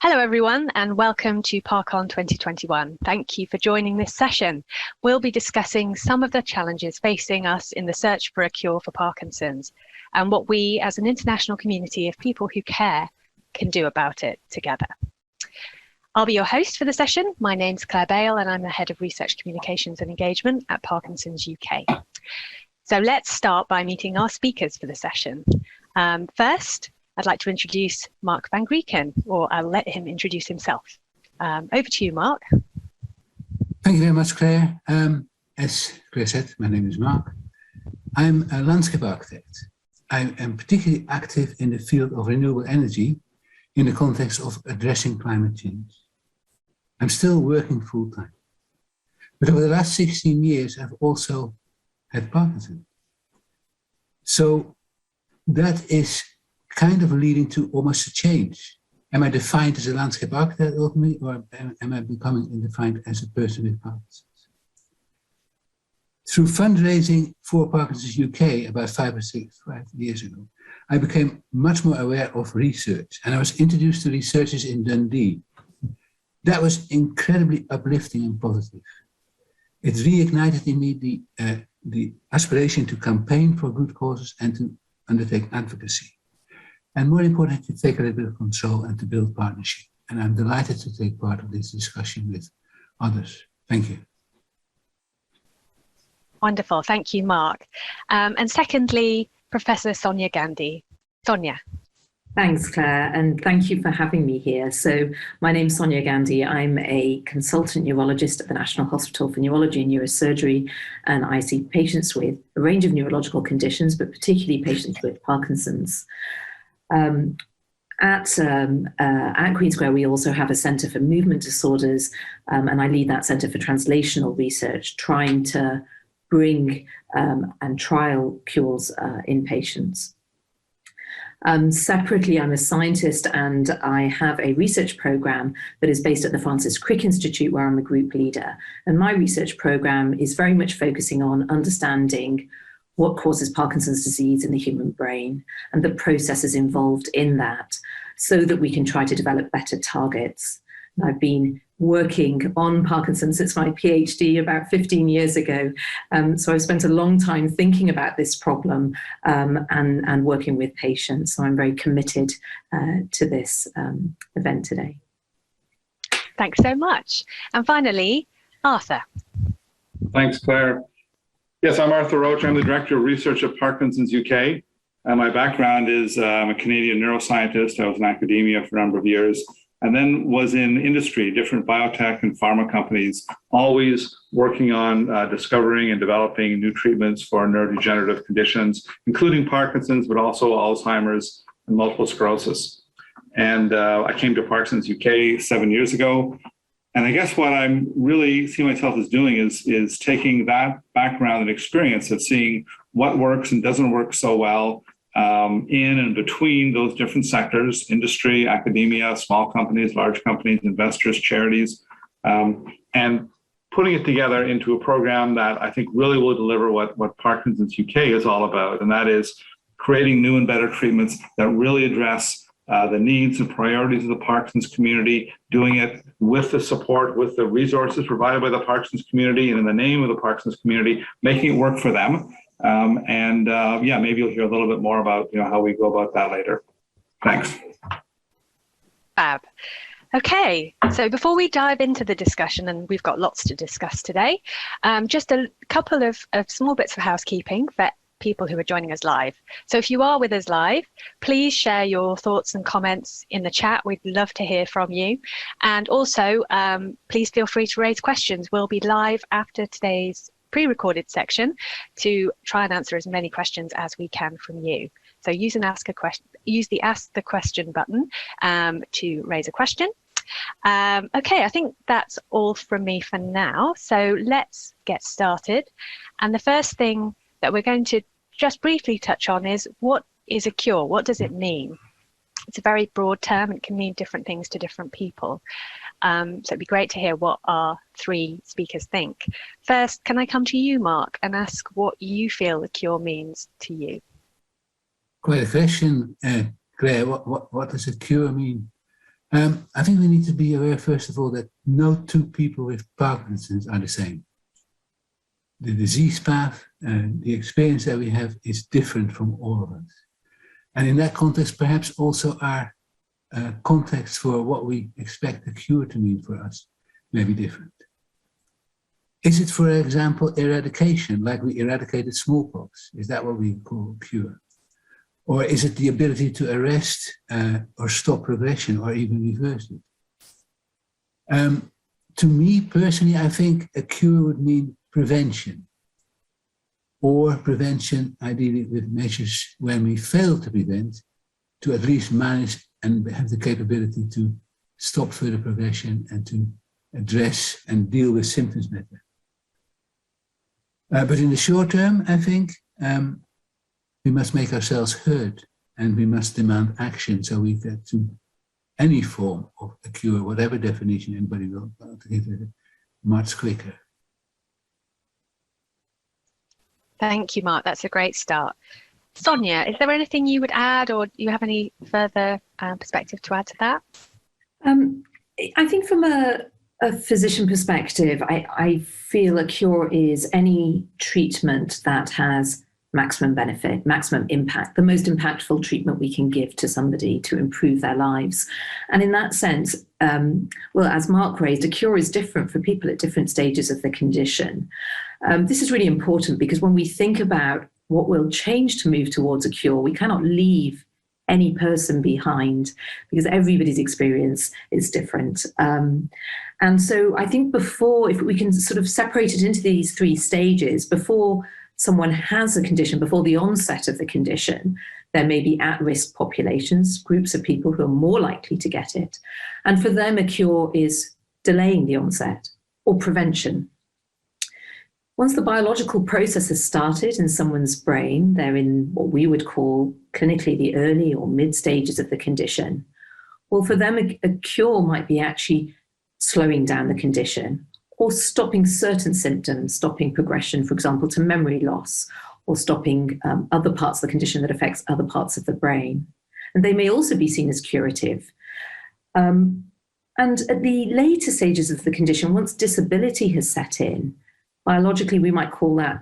Hello everyone and welcome to Parcon 2021. Thank you for joining this session. We'll be discussing some of the challenges facing us in the search for a cure for Parkinson's and what we as an international community of people who care can do about it together. I'll be your host for the session. My name's Claire Bale and I'm the Head of Research Communications and Engagement at Parkinson's UK. So let's start by meeting our speakers for the session. First, I'd like to introduce Marc van Grieken, or I'll let him introduce himself. Over to you, Marc. Thank you very much, Claire. As Claire said, my name is Marc. I'm a landscape architect. I am particularly active in the field of renewable energy in the context of addressing climate change. I'm still working full-time. But over the last 16 years, I've also had Parkinson. So that is kind of leading to almost a change. Am I defined as a landscape architect ultimately, or am I becoming defined as a person with Parkinson's? Through fundraising for Parkinson's UK about 5 years ago, I became much more aware of research, and I was introduced to researchers in Dundee. That was incredibly uplifting and positive. It reignited in me the aspiration to campaign for good causes and to undertake advocacy. And more important, to take a little bit of control and to build partnership. And I'm delighted to take part of this discussion with others. Thank you. Wonderful, thank you, Marc. And secondly, Professor Sonia Gandhi. Sonia. Thanks, Claire, and thank you for having me here. So my name's Sonia Gandhi. I'm a consultant neurologist at the National Hospital for Neurology and Neurosurgery, and I see patients with a range of neurological conditions, but particularly patients with Parkinson's. At Queen Square, we also have a Centre for Movement Disorders, and I lead that Centre for Translational Research, trying to bring and trial cures in patients. Separately, I'm a scientist and I have a research program that is based at the Francis Crick Institute, where I'm a group leader. And my research program is very much focusing on understanding what causes Parkinson's disease in the human brain and the processes involved in that, so that we can try to develop better targets. And I've been working on Parkinson's since my PhD about 15 years ago. So I've spent a long time thinking about this problem and working with patients. So I'm very committed to this event today. Thanks so much. And finally, Arthur. Thanks, Claire. Yes, I'm Arthur Roach. I'm the Director of Research at Parkinson's UK. My background is I'm a Canadian neuroscientist. I was in academia for a number of years, and then was in industry, different biotech and pharma companies, always working on discovering and developing new treatments for neurodegenerative conditions, including Parkinson's, but also Alzheimer's and multiple sclerosis. And I came to Parkinson's UK 7 years ago. And I guess what I'm really seeing myself as doing is taking that background and experience of seeing what works and doesn't work so well in and between those different sectors, industry, academia, small companies, large companies, investors, charities, and putting it together into a program that I think really will deliver what Parkinson's UK is all about. And that is creating new and better treatments that really address the needs and priorities of the Parkinson's community, doing it with the support, with the resources provided by the Parkinson's community and in the name of the Parkinson's community, making it work for them. Yeah, maybe you'll hear a little bit more about how we go about that later. Thanks. Fab. Okay, so before we dive into the discussion, and we've got lots to discuss today, just a couple of small bits of housekeeping for people who are joining us live. So if you are with us live, please share your thoughts and comments in the chat. We'd love to hear from you. And also, please feel free to raise questions. We'll be live after today's pre-recorded section to try and answer as many questions as we can from you. So use the Ask the Question button to raise a question. Okay, I think that's all from me for now. So let's get started. And the first thing that we're going to just briefly touch on is, what is a cure? What does it mean? It's a very broad term. It can mean different things to different people. So it'd be great to hear what our three speakers think. First, can I come to you, Marc, and ask what you feel a cure means to you? Quite a question, Claire. What does a cure mean? I think we need to be aware, first of all, that no two people with Parkinson's are the same. The disease path and the experience that we have is different from all of us. And in that context, perhaps also our context for what we expect a cure to mean for us may be different. Is it, for example, eradication, like we eradicated smallpox? Is that what we call cure? Or is it the ability to arrest or stop progression or even reverse it? To me personally, I think a cure would mean prevention, or prevention ideally with measures when we fail to prevent, to at least manage and have the capability to stop further progression and to address and deal with symptoms better. But in the short term, I think we must make ourselves heard and we must demand action so we get to any form of a cure, whatever definition anybody will give it, much quicker. Thank you, Marc. That's a great start. Sonia, is there anything you would add, or do you have any further perspective to add to that? I think from a physician perspective, I feel a cure is any treatment that has maximum benefit, maximum impact, the most impactful treatment we can give to somebody to improve their lives. And in that sense, well, as Marc raised, a cure is different for people at different stages of the condition. This is really important because when we think about what will change to move towards a cure, we cannot leave any person behind because everybody's experience is different. And so I think before, if we can sort of separate it into these three stages, before someone has a condition, before the onset of the condition, there may be at-risk populations, groups of people who are more likely to get it. And for them, a cure is delaying the onset or prevention. Once the biological process has started in someone's brain, they're in what we would call clinically the early or mid stages of the condition. Well, for them, a cure might be actually slowing down the condition or stopping certain symptoms, stopping progression, for example, to memory loss, or stopping other parts of the condition that affects other parts of the brain. And they may also be seen as curative. And at the later stages of the condition, once disability has set in, biologically, we might call that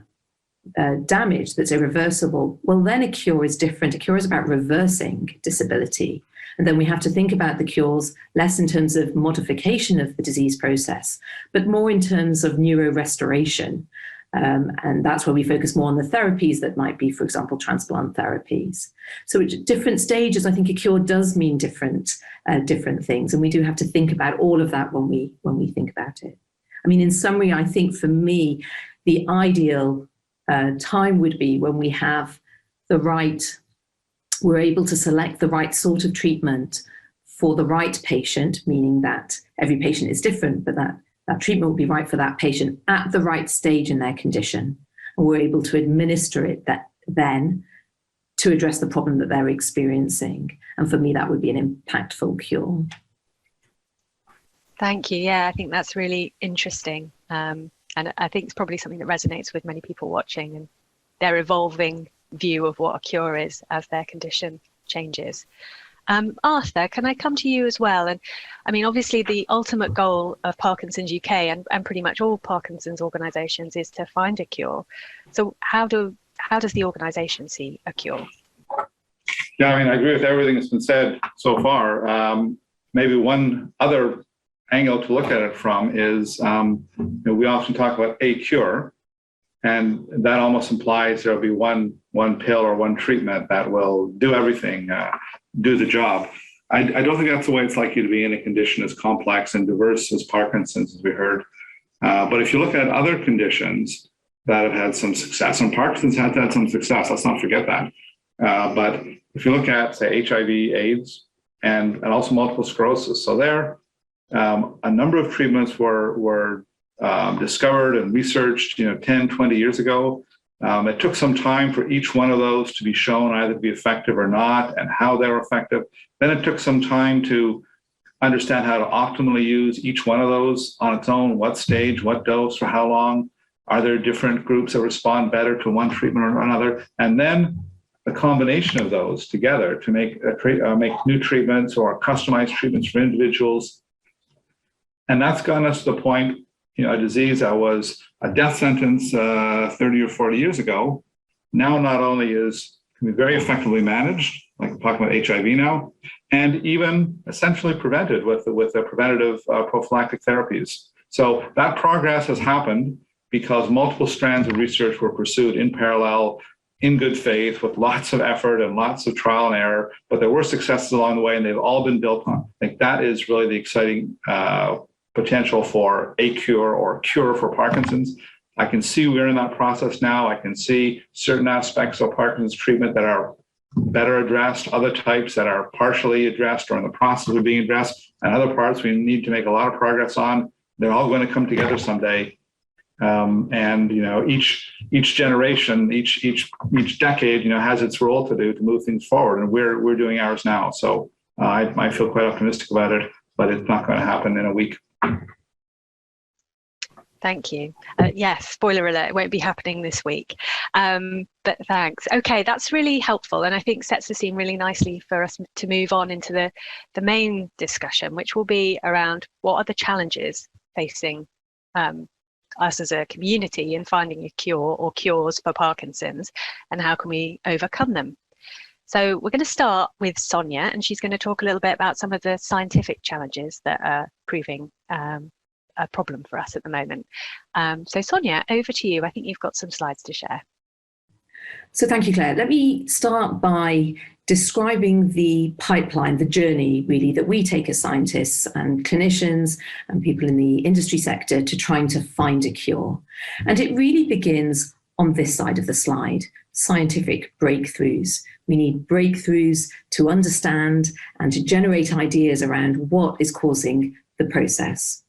damage that's irreversible. Well, then a cure is different. A cure is about reversing disability. And then we have to think about the cures less in terms of modification of the disease process, but more in terms of neurorestoration. And that's where we focus more on the therapies that might be, for example, transplant therapies. So at different stages, I think a cure does mean different things. And we do have to think about all of that when we think about it. I mean, in summary, I think for me, the ideal time would be when we have we're able to select the right sort of treatment for the right patient, meaning that every patient is different, but that treatment will be right for that patient at the right stage in their condition. And we're able to administer it then to address the problem that they're experiencing. And for me, that would be an impactful cure. Thank you. Yeah, I think that's really interesting. And I think it's probably something that resonates with many people watching and their evolving view of what a cure is as their condition changes. Arthur, can I come to you as well? And I mean, obviously the ultimate goal of Parkinson's UK and pretty much all Parkinson's organisations is to find a cure. So how does the organisation see a cure? Yeah, I mean, I agree with everything that's been said so far. Maybe one other angle to look at it from is, we often talk about a cure, and that almost implies there'll be one pill or one treatment that will do everything, do the job. I don't think that's the way it's likely to be in a condition as complex and diverse as Parkinson's, as we heard. But if you look at other conditions that have had some success, and Parkinson's had some success, let's not forget that. But if you look at, say, HIV, AIDS, and also multiple sclerosis, so there, a number of treatments were discovered and researched, 10, 20 years ago. It took some time for each one of those to be shown either to be effective or not, and how they were effective. Then it took some time to understand how to optimally use each one of those on its own, what stage, what dose, for how long. Are there different groups that respond better to one treatment or another? And then the combination of those together to make new treatments or customized treatments for individuals. And that's gotten us to the point, a disease that was a death sentence 30 or 40 years ago, now not only can be very effectively managed, like we're talking about HIV now, and even essentially prevented with the preventative prophylactic therapies. So that progress has happened because multiple strands of research were pursued in parallel, in good faith, with lots of effort and lots of trial and error, but there were successes along the way, and they've all been built on. I think that is really the exciting potential for a cure or cure for Parkinson's. I can see we're in that process now. I can see certain aspects of Parkinson's treatment that are better addressed, other types that are partially addressed or in the process of being addressed, and other parts we need to make a lot of progress on. They're all going to come together someday. And each generation, each decade, has its role to do to move things forward, and we're doing ours now. So I feel quite optimistic about it, but it's not going to happen in a week. Thank you. Yes, spoiler alert, it won't be happening this week. But thanks. Okay, that's really helpful, and I think sets the scene really nicely for us to move on into the main discussion, which will be around what are the challenges facing us as a community in finding a cure or cures for Parkinson's, and how can we overcome them. So we're going to start with Sonia, and she's going to talk a little bit about some of the scientific challenges that are proving a problem for us at the moment. So Sonia, over to you. I think you've got some slides to share. So thank you, Claire. Let me start by describing the pipeline, the journey really that we take as scientists and clinicians and people in the industry sector to trying to find a cure. And it really begins on this side of the slide, scientific breakthroughs. We need breakthroughs to understand and to generate ideas around what is causing the process.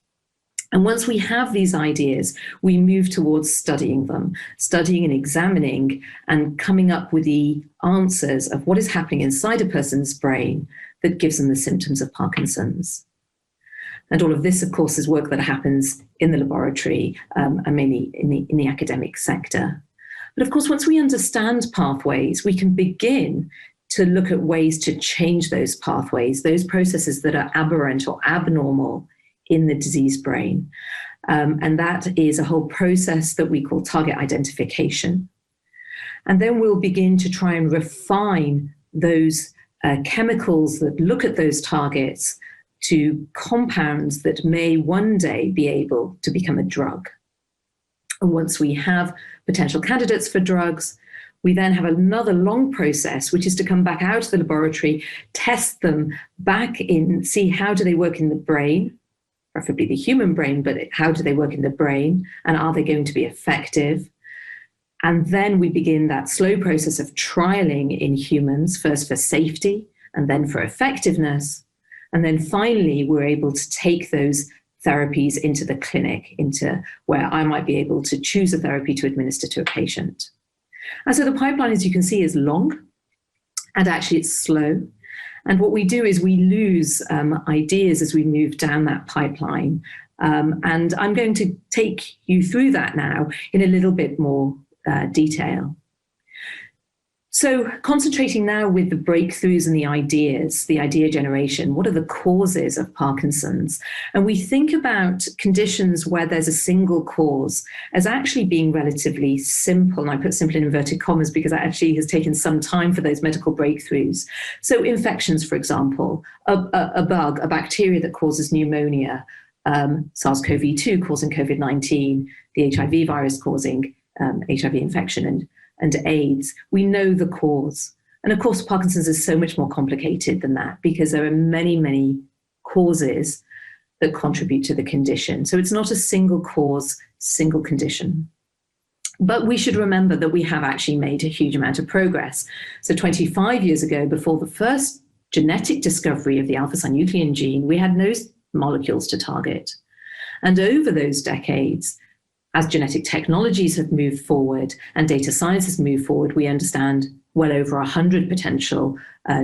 And once we have these ideas, we move towards studying them, studying and examining and coming up with the answers of what is happening inside a person's brain that gives them the symptoms of Parkinson's. And all of this, of course, is work that happens in the laboratory and mainly in the academic sector. But of course, once we understand pathways, we can begin to look at ways to change those pathways, those processes that are aberrant or abnormal in the diseased brain. And that is a whole process that we call target identification. And then we'll begin to try and refine those chemicals that look at those targets to compounds that may one day be able to become a drug. And once we have potential candidates for drugs, we then have another long process, which is to come back out of the laboratory, test them back in, see how do they work in the brain, preferably the human brain, but how do they work in the brain, and are they going to be effective? And then we begin that slow process of trialing in humans, first for safety and then for effectiveness. And then finally, we're able to take those therapies into the clinic, into where I might be able to choose a therapy to administer to a patient. And so the pipeline, as you can see, is long, and actually it's slow. And what we do is we lose ideas as we move down that pipeline. And I'm going to take you through that now in a little bit more detail. So concentrating now with the breakthroughs and the ideas, the idea generation, what are the causes of Parkinson's? And we think about conditions where there's a single cause as actually being relatively simple. And I put simple in inverted commas because that actually has taken some time for those medical breakthroughs. So infections, for example, a bug, a bacteria that causes pneumonia, SARS-CoV-2 causing COVID-19, the HIV virus causing HIV infection and AIDS. We know the cause. And of course, Parkinson's is so much more complicated than that because there are many, many causes that contribute to the condition. So it's not a single cause, single condition. But we should remember that we have actually made a huge amount of progress. So 25 years ago, before the first genetic discovery of the alpha-synuclein gene, we had no molecules to target. And over those decades, as genetic technologies have moved forward and data science has moved forward, we understand well over 100 potential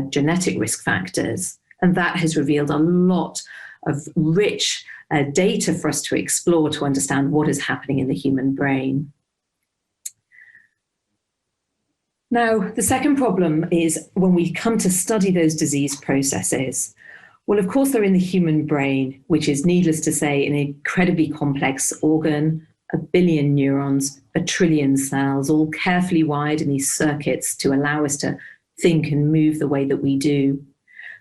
genetic risk factors. And that has revealed a lot of rich data for us to explore to understand what is happening in the human brain. Now, the second problem is when we come to study those disease processes. Well, of course, they're in the human brain, which is, needless to say, an incredibly complex organ, 1 billion neurons, 1 trillion cells, all carefully wired in these circuits to allow us to think and move the way that we do,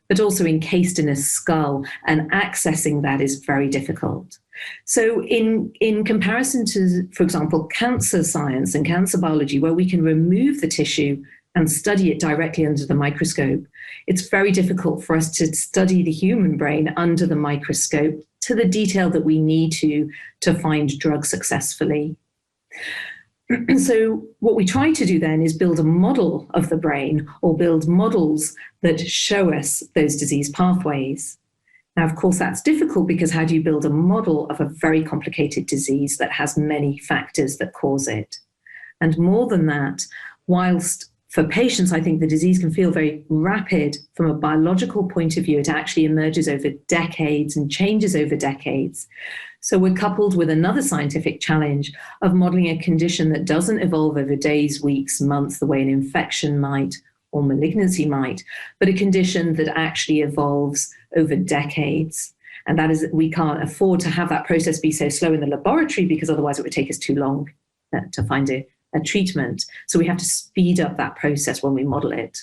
but also encased in a skull, and accessing that is very difficult. So in comparison to, for example, cancer science and cancer biology, where we can remove the tissue and study it directly under the microscope, it's very difficult for us to study the human brain under the microscope to the detail that we need to find drugs successfully. So what we try to do then is build a model of the brain, or build models that show us those disease pathways. Now, of course, that's difficult, because how do you build a model of a very complicated disease that has many factors that cause it? And more than that, whilst for patients, I think the disease can feel very rapid from a biological point of view, it actually emerges over decades and changes over decades. So we're coupled with another scientific challenge of modeling a condition that doesn't evolve over days, weeks, months, the way an infection might or malignancy might, but a condition that actually evolves over decades. And that is, we can't afford to have that process be so slow in the laboratory, because otherwise it would take us too long to find a treatment. So we have to speed up that process when we model it.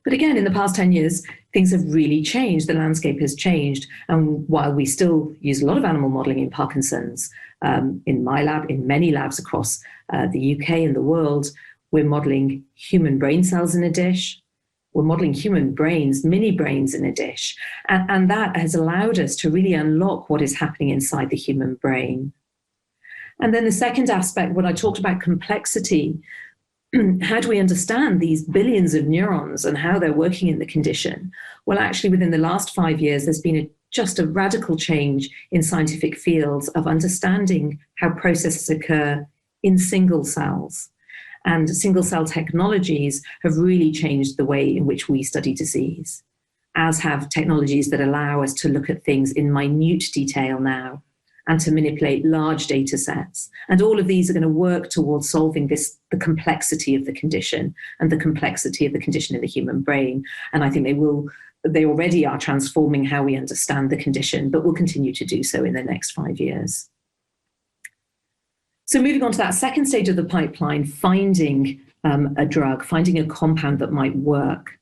But again, in the past 10 years, things have really changed. The landscape has changed. And while we still use a lot of animal modeling in Parkinson's, in my lab, in many labs across the UK and the world, we're modeling human brain cells in a dish. We're modeling human brains, mini brains in a dish. And that has allowed us to really unlock what is happening inside the human brain. And then the second aspect, when I talked about complexity, how do we understand these billions of neurons and how they're working in the condition? Well, actually, within the last 5 years, there's been just a radical change in scientific fields of understanding how processes occur in single cells. And single cell technologies have really changed the way in which we study disease, as have technologies that allow us to look at things in minute detail now, and to manipulate large data sets. And all of these are going to work towards solving the complexity of the condition, and the complexity of the condition in the human brain. And I think they already are transforming how we understand the condition, but will continue to do so in the next 5 years. So moving on to that second stage of the pipeline, finding a drug, finding a compound that might work.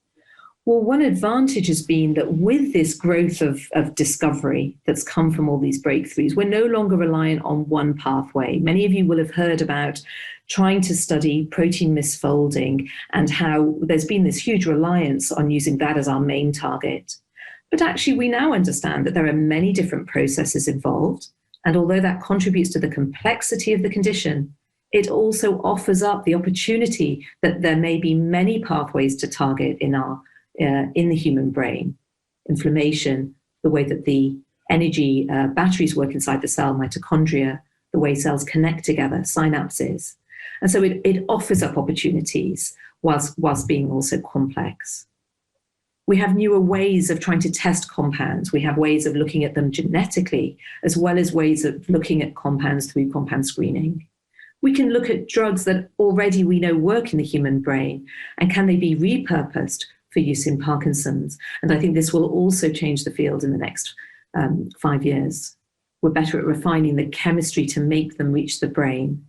Well, one advantage has been that with this growth of discovery that's come from all these breakthroughs, we're no longer reliant on one pathway. Many of you will have heard about trying to study protein misfolding and how there's been this huge reliance on using that as our main target. But actually, we now understand that there are many different processes involved. And although that contributes to the complexity of the condition, it also offers up the opportunity that there may be many pathways to target in the human brain. Inflammation, the way that the energy batteries work inside the cell, mitochondria, the way cells connect together, synapses. And so it offers up opportunities whilst being also complex. We have newer ways of trying to test compounds. We have ways of looking at them genetically, as well as ways of looking at compounds through compound screening. We can look at drugs that already we know work in the human brain, and can they be repurposed for use in Parkinson's? And I think this will also change the field in the next 5 years. We're better at refining the chemistry to make them reach the brain.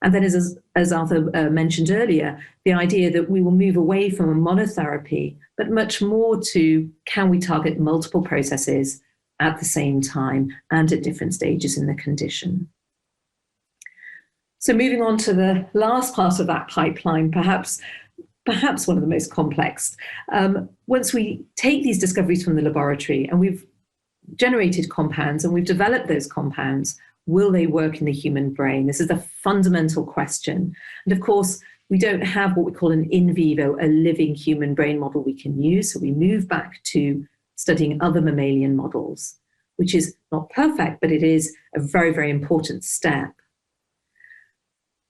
And then as Arthur mentioned earlier, the idea that we will move away from a monotherapy, but much more to, can we target multiple processes at the same time and at different stages in the condition? So moving on to the last part of that pipeline, perhaps one of the most complex. Once we take these discoveries from the laboratory and we've generated compounds and we've developed those compounds, will they work in the human brain? This is a fundamental question. And of course, we don't have what we call an in vivo, a living human brain model we can use. So we move back to studying other mammalian models, which is not perfect, but it is a very, very important step.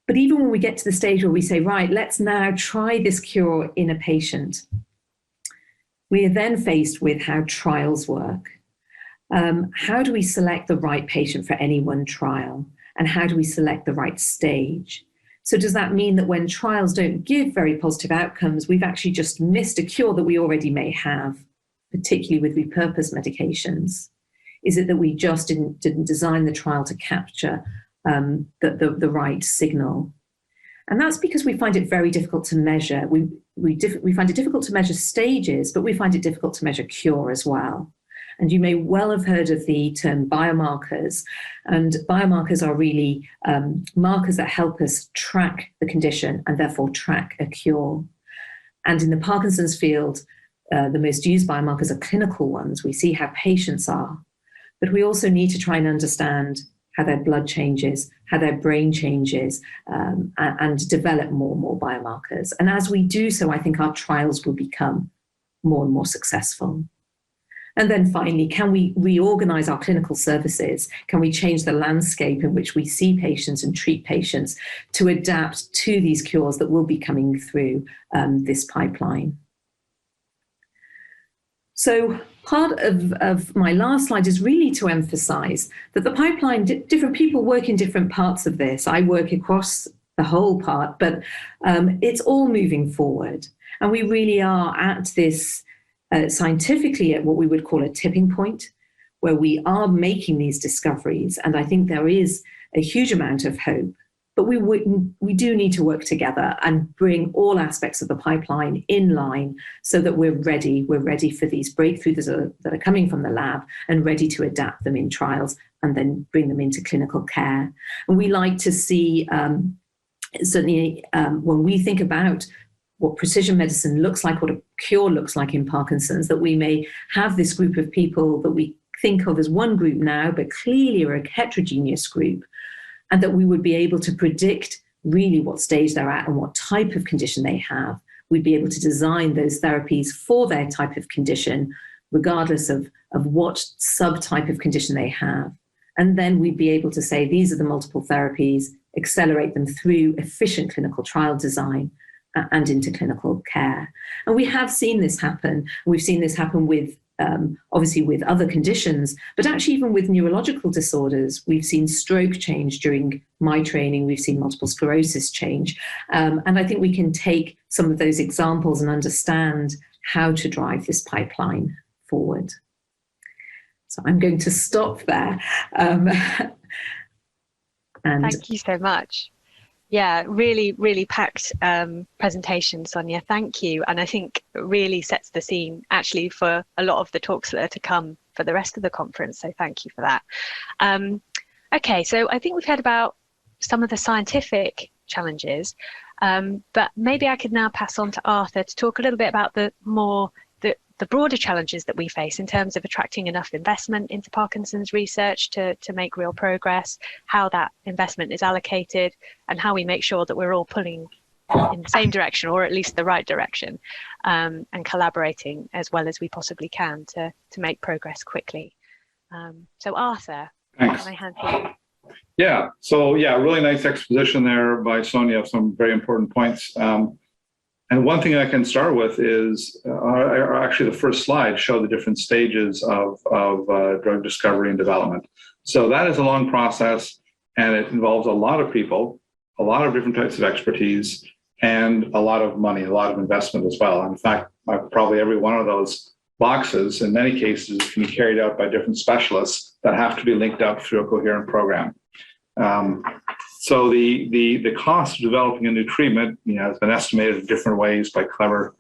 But even when we get to the stage where we say, right, let's now try this cure in a patient, we are then faced with how trials work. How do we select the right patient for any one trial? And how do we select the right stage? So does that mean that when trials don't give very positive outcomes, we've actually just missed a cure that we already may have, particularly with repurposed medications? Is it that we just didn't design the trial to capture the right signal? And that's because we find it very difficult to measure. We find it difficult to measure stages, but we find it difficult to measure cure as well. And you may well have heard of the term biomarkers. And biomarkers are really markers that help us track the condition and therefore track a cure. And in the Parkinson's field, the most used biomarkers are clinical ones. We see how patients are. But we also need to try and understand how their blood changes, how their brain changes, and develop more and more biomarkers. And as we do so, I think our trials will become more and more successful. And then finally, can we reorganize our clinical services? Can we change the landscape in which we see patients and treat patients to adapt to these cures that will be coming through this pipeline? So part of my last slide is really to emphasize that the pipeline, different people work in different parts of this. I work across the whole part, but it's all moving forward. And we really are at this scientifically at what we would call a tipping point, where we are making these discoveries. And I think there is a huge amount of hope. But we do need to work together and bring all aspects of the pipeline in line so that we're ready. We're ready for these breakthroughs that are coming from the lab and ready to adapt them in trials and then bring them into clinical care. And we like to see, certainly when we think about what precision medicine looks like, what a cure looks like in Parkinson's, that we may have this group of people that we think of as one group now, but clearly are a heterogeneous group, and that we would be able to predict really what stage they're at and what type of condition they have. We'd be able to design those therapies for their type of condition, regardless of what subtype of condition they have. And then we'd be able to say, these are the multiple therapies, accelerate them through efficient clinical trial design and into clinical care. And we have seen this happen. We've seen this happen with obviously with other conditions, but actually even with neurological disorders. We've seen stroke change during my training. We've seen multiple sclerosis change. And I think we can take some of those examples and understand how to drive this pipeline forward. So I'm going to stop there. Thank you so much. Yeah, really, really packed presentation, Sonia. Thank you. And I think really sets the scene actually for a lot of the talks that are to come for the rest of the conference. So thank you for that. Okay, so I think we've heard about some of the scientific challenges, but maybe I could now pass on to Arthur to talk a little bit about the broader challenges that we face in terms of attracting enough investment into Parkinson's research to make real progress, how that investment is allocated, and how we make sure that we're all pulling in the same direction, or at least the right direction, and collaborating as well as we possibly can to make progress quickly. So Arthur, thanks. Can I hand to you? Yeah, so yeah, really nice exposition there by Sonia of some very important points. And one thing I can start with is, actually the first slide showed the different stages of drug discovery and development. So that is a long process, and it involves a lot of people, a lot of different types of expertise, and a lot of money, a lot of investment as well. In fact, probably every one of those boxes, in many cases, can be carried out by different specialists that have to be linked up through a coherent program. So the cost of developing a new treatment, has been estimated in different ways by clever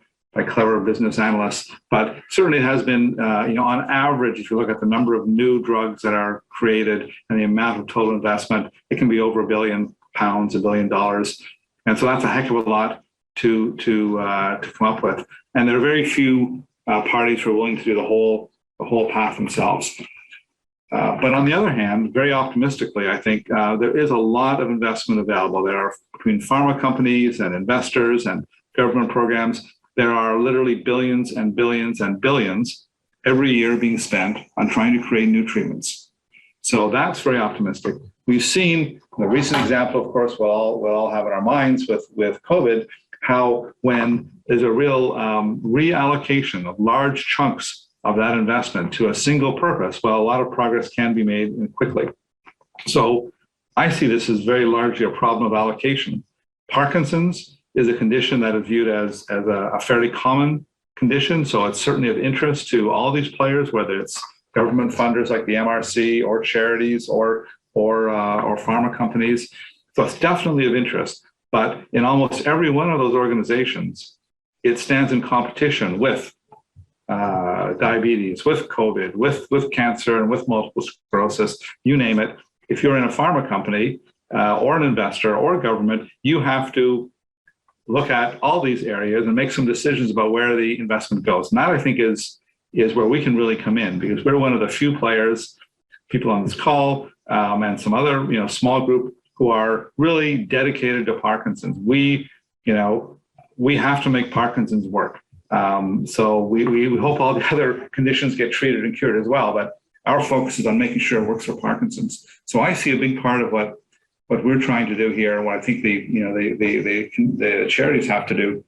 business analysts, but certainly it has been, on average, if you look at the number of new drugs that are created and the amount of total investment, it can be over £1 billion, $1 billion, and so that's a heck of a lot to come up with. And there are very few parties who are willing to do the whole path themselves. But on the other hand, very optimistically, I think there is a lot of investment available. There are, between pharma companies and investors and government programs, there are literally billions and billions and billions every year being spent on trying to create new treatments. So that's very optimistic. We've seen the recent example, of course, we'll all have in our minds with COVID, how when there's a real reallocation of large chunks of that investment to a single purpose, well, a lot of progress can be made quickly. So I see this as very largely a problem of allocation. Parkinson's is a condition that is viewed as a fairly common condition. So it's certainly of interest to all these players, whether it's government funders like the MRC or charities or pharma companies. So it's definitely of interest. But in almost every one of those organizations, it stands in competition with diabetes, with COVID, with cancer, and with multiple sclerosis, you name it. If you're in a pharma company or an investor or a government, you have to look at all these areas and make some decisions about where the investment goes. And that, I think, is where we can really come in, because we're one of the few players, people on this call, and some other small group who are really dedicated to Parkinson's. We have to make Parkinson's work. So we hope all the other conditions get treated and cured as well, but our focus is on making sure it works for Parkinson's. So I see a big part of what we're trying to do here, and what I think the charities have to do,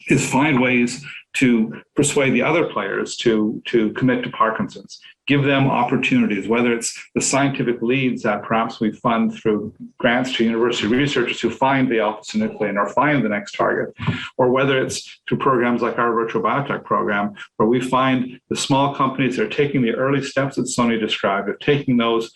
is find ways to persuade the other players to commit to Parkinson's, give them opportunities, whether it's the scientific leads that perhaps we fund through grants to university researchers who find the alpha-synuclein or find the next target, or whether it's through programs like our Virtual Biotech program, where we find the small companies that are taking the early steps that Sonia described, of taking those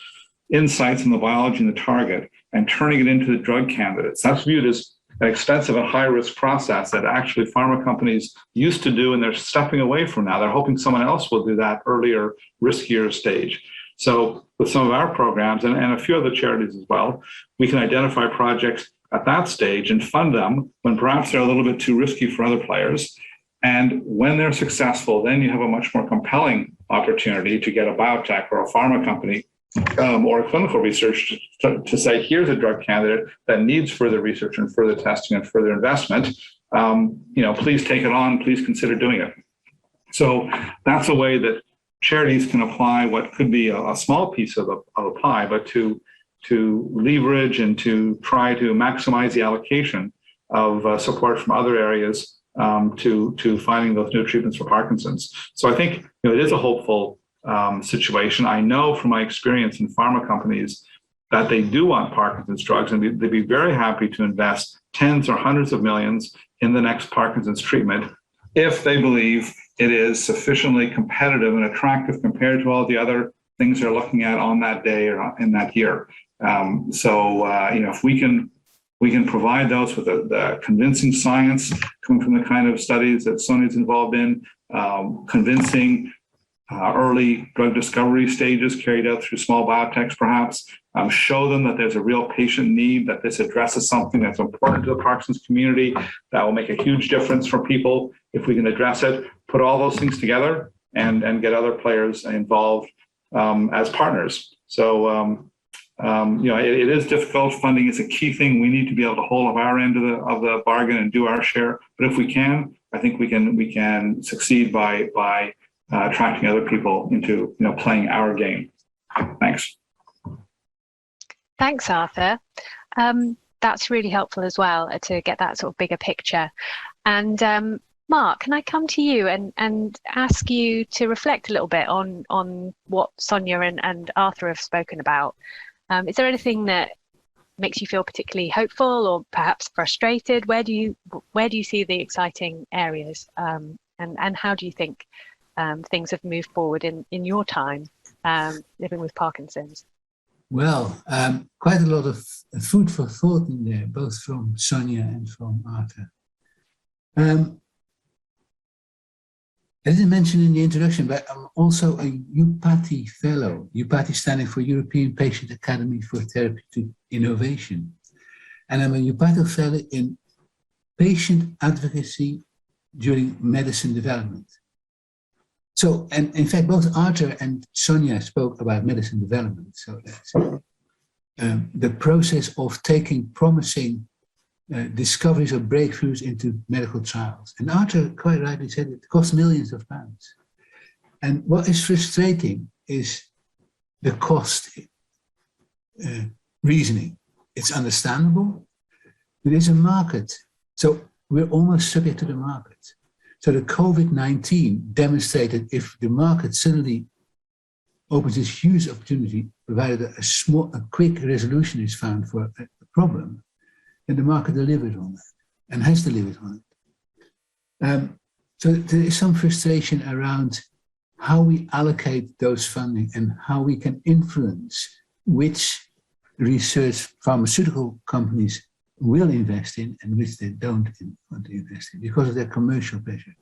insights in the biology and the target and turning it into the drug candidates. That's viewed as an expensive and high-risk process that actually pharma companies used to do, and they're stepping away from now. They're hoping someone else will do that earlier, riskier stage. So with some of our programs and a few other charities as well, we can identify projects at that stage and fund them when perhaps they're a little bit too risky for other players. And when they're successful, then you have a much more compelling opportunity to get a biotech or a pharma company or a clinical research to say, here's a drug candidate that needs further research and further testing and further investment. Please take it on. Please consider doing it. So that's a way that charities can apply what could be a small piece of a pie, but to leverage and to try to maximize the allocation of support from other areas to finding those new treatments for Parkinson's. So I think it is a hopeful situation. I know from my experience in pharma companies that they do want Parkinson's drugs, and they'd be very happy to invest tens or hundreds of millions in the next Parkinson's treatment if they believe it is sufficiently competitive and attractive compared to all the other things they're looking at on that day or in that year. If we can provide those with the convincing science coming from the kind of studies that Sonia's involved in, convincing early drug discovery stages carried out through small biotechs, perhaps, show them that there's a real patient need, that this addresses something that's important to the Parkinson's community, that will make a huge difference for people if we can address it, put all those things together and get other players involved as partners. So, it is difficult. Funding is a key thing. We need to be able to hold up our end of the bargain and do our share. But if we can, I think we can succeed by attracting other people into playing our game. Thanks. Thanks, Arthur. That's really helpful as well to get that sort of bigger picture. And Marc, can I come to you and ask you to reflect a little bit on what Sonia and Arthur have spoken about? Is there anything that makes you feel particularly hopeful or perhaps frustrated? Where do you see the exciting areas, and how do you think things have moved forward in your time living with Parkinson's? Well, quite a lot of food for thought in there, both from Sonia and from Arthur. I didn't mention in the introduction, but I'm also a UPATI fellow, UPATI standing for European Patient Academy for Therapeutic Innovation. And I'm a UPATI fellow in patient advocacy during medicine development. So, and in fact, both Arthur and Sonia spoke about medicine development. So that's the process of taking promising discoveries or breakthroughs into medical trials. And Arthur quite rightly said it costs millions of pounds. And what is frustrating is the cost reasoning. It's understandable. There is a market. So we're almost subject to the market. So the COVID-19 demonstrated if the market suddenly opens this huge opportunity, provided a quick resolution is found for a problem, and the market delivered on that and has delivered on it. So there is some frustration around how we allocate those funding and how we can influence which research pharmaceutical companies will invest in and which they don't want to invest in because of their commercial pressure.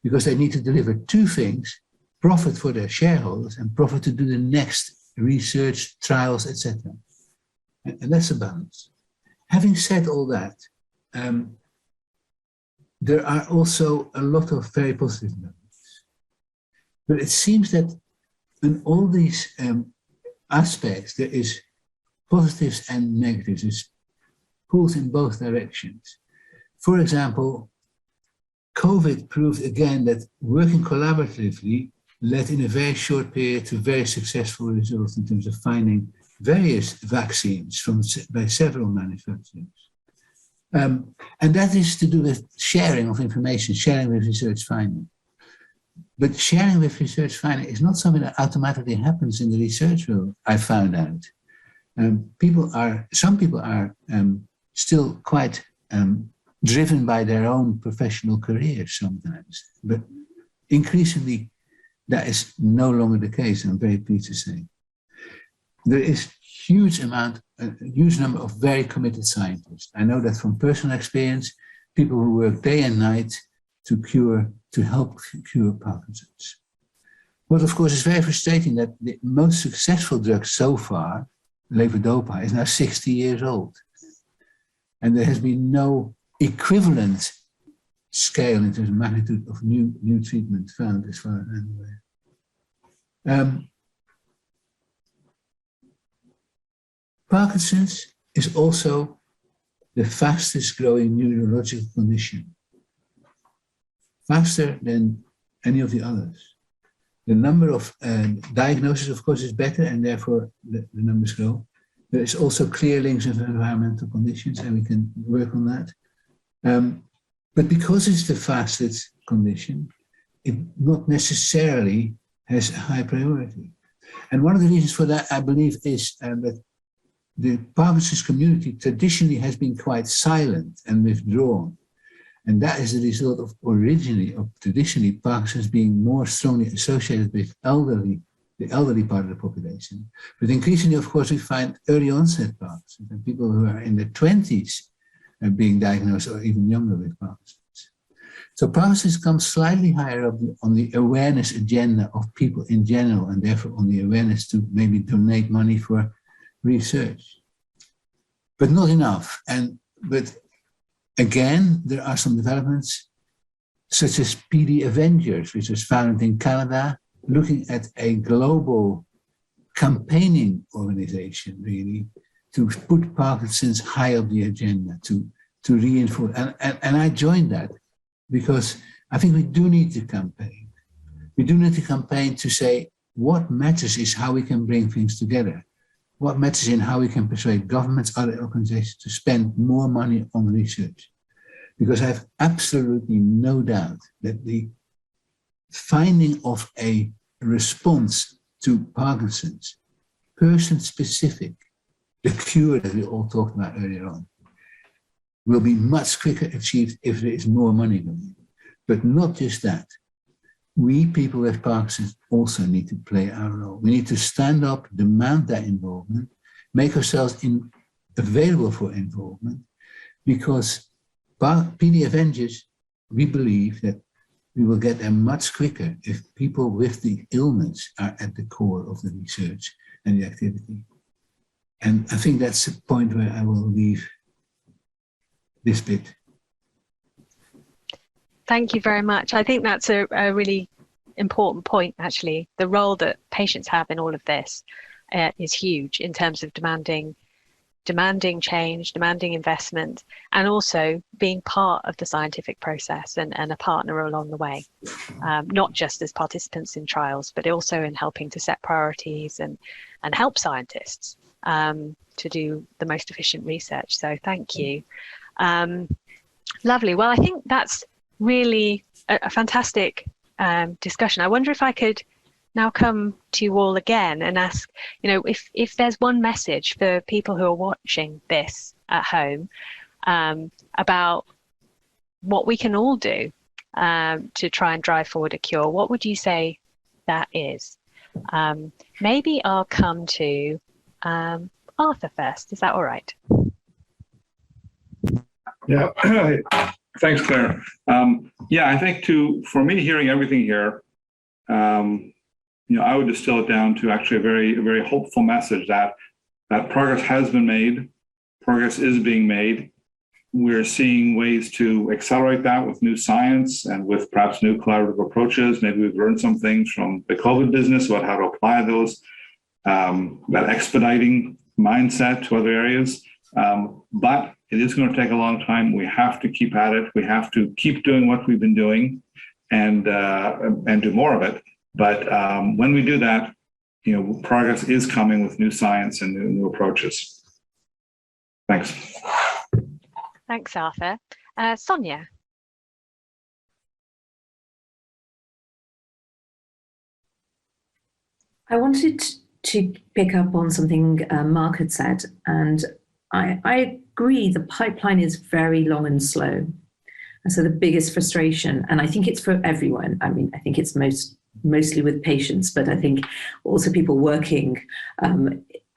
Because they need to deliver two things: profit for their shareholders and profit to do the next research, trials, etc. And that's a balance. Having said all that, there are also a lot of very positive developments. But it seems that in all these aspects, there is positives and negatives. There's pulls in both directions. For example, COVID proved again that working collaboratively led in a very short period to very successful results in terms of finding various vaccines by several manufacturers. And that is to do with sharing of information, sharing with research finding. But sharing with research finding is not something that automatically happens in the research world, I found out. Some people are still quite driven by their own professional careers sometimes, but increasingly that is no longer the case, I'm very pleased to say. There is a huge number of very committed scientists. I know that from personal experience, people who work day and night to help cure Parkinson's. What of course is very frustrating that the most successful drug so far, levodopa, is now 60 years old. And there has been no equivalent scale in terms of magnitude of new treatment found as far as I'm aware. Parkinson's is also the fastest growing neurological condition, faster than any of the others. The number of diagnoses, of course, is better, and therefore the numbers grow. There is also clear links with environmental conditions, and we can work on that. But because it's the fastest condition, it not necessarily has a high priority. And one of the reasons for that, I believe, is that the Parkinson's community traditionally has been quite silent and withdrawn. And that is the result of traditionally Parkinson's being more strongly associated with the elderly part of the population. But increasingly, of course, we find early onset Parkinson's, and people who are in their 20s are being diagnosed or even younger with Parkinson's. So Parkinson's comes slightly higher up on the awareness agenda of people in general, and therefore on the awareness to maybe donate money for research. But not enough. But again, there are some developments such as PD Avengers, which was founded in Canada, looking at a global campaigning organization, really, to put Parkinson's high up the agenda, to reinforce. And I joined that because I think we do need to campaign. We do need to campaign to say what matters is how we can bring things together. What matters in how we can persuade governments, other organizations to spend more money on research. Because I have absolutely no doubt that the finding of a response to Parkinson's, person-specific, the cure that we all talked about earlier on, will be much quicker achieved if there is more money going in. But not just that. We people with Parkinson's also need to play our role. We need to stand up, demand that involvement, make ourselves available for involvement, because PD Avengers, we believe that we will get there much quicker if people with the illness are at the core of the research and the activity. And I think that's the point where I will leave this bit. Thank you very much. I think that's a really important point, actually. The role that patients have in all of this is huge in terms of demanding change, demanding investment, and also being part of the scientific process and a partner along the way, not just as participants in trials, but also in helping to set priorities and help scientists to do the most efficient research. So thank you. Lovely. Well, I think that's really a fantastic discussion. I wonder if I could now come to you all again and ask, if there's one message for people who are watching this at home, about what we can all do to try and drive forward a cure, what would you say that is? Maybe I'll come to Arthur first. Is that all right? Yeah, thanks, Claire. Yeah, I think for me, hearing everything here, I would distill it down to actually a very hopeful message that progress has been made, progress is being made. We're seeing ways to accelerate that with new science and with perhaps new collaborative approaches. Maybe we've learned some things from the COVID business about how to apply those, that expediting mindset to other areas. But it is going to take a long time. We have to keep at it. We have to keep doing what we've been doing and do more of it. But when we do that, progress is coming with new science and new approaches. Thanks. Thanks, Arthur. Sonia. I wanted to pick up on something Marc had said, and I agree the pipeline is very long and slow. And so the biggest frustration, and I think it's for everyone, I mean, I think it's mostly with patients, but I think also people working